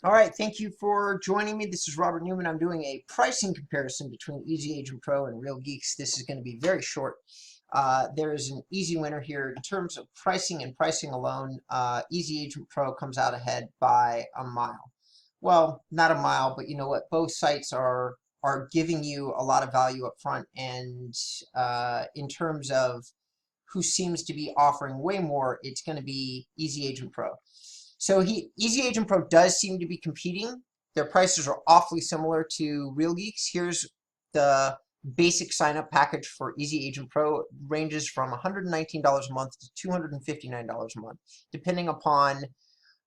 All right, thank you for joining me. This is Robert Newman. I'm doing a pricing comparison between Easy Agent Pro and Real Geeks. This is going to be very short. There is an easy winner here in terms of pricing and pricing alone. Easy Agent Pro comes out ahead by a mile. Well, not a mile, but you know what? Both sites are giving you a lot of value up front, and in terms of who seems to be offering way more, it's going to be Easy Agent Pro. So Easy Agent Pro does seem to be competing. Their prices are awfully similar to Real Geeks. Here's the basic sign-up package for Easy Agent Pro. It ranges from $119 a month to $259 a month, depending upon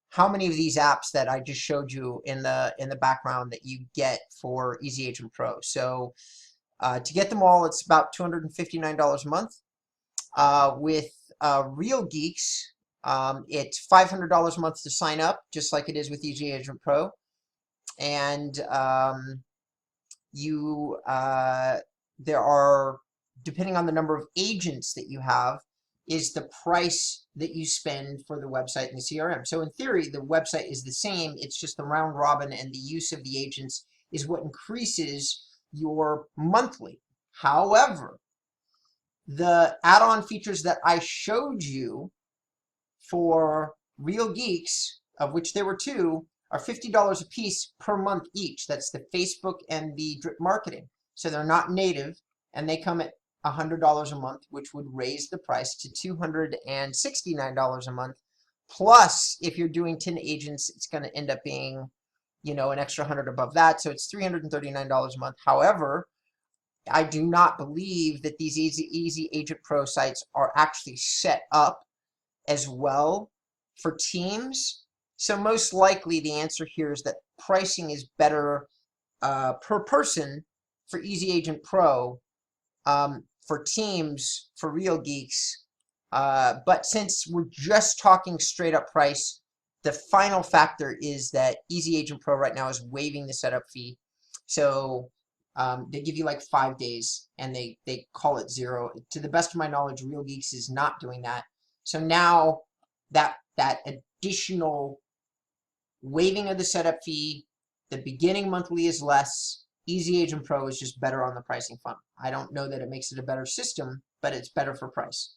how many of these apps that I just showed you in the background that you get for Easy Agent Pro. So to get them all, it's about $259 a month. With Real Geeks, it's $500 a month to sign up, just like it is with Easy Agent Pro. And there are, depending on the number of agents that you have, is the price that you spend for the website and the CRM. So in theory, the website is the same. It's just the round robin and the use of the agents is what increases your monthly. However, the add-on features that I showed you for Real Geeks, of which there were two, are $50 a piece per month each. That's the Facebook and the drip marketing. So they're not native, and they come at $100 a month, which would raise the price to $269 a month. Plus, if you're doing 10 agents, it's going to end up being, you know, an extra 100 above that. So it's $339 a month. However, I do not believe that these Easy Agent Pro sites are actually set up as well for teams. So most likely the answer here is that pricing is better per person for Easy Agent Pro, for teams for Real Geeks. But since we're just talking straight up price, the final factor is that Easy Agent Pro right now is waiving the setup fee. So they give you like 5 days and they call it zero. To the best of my knowledge, Real Geeks is not doing that. So now that additional waiving of the setup fee, the beginning monthly is less. Easy Agent Pro is just better on the pricing front. I don't know that it makes it a better system, but it's better for price.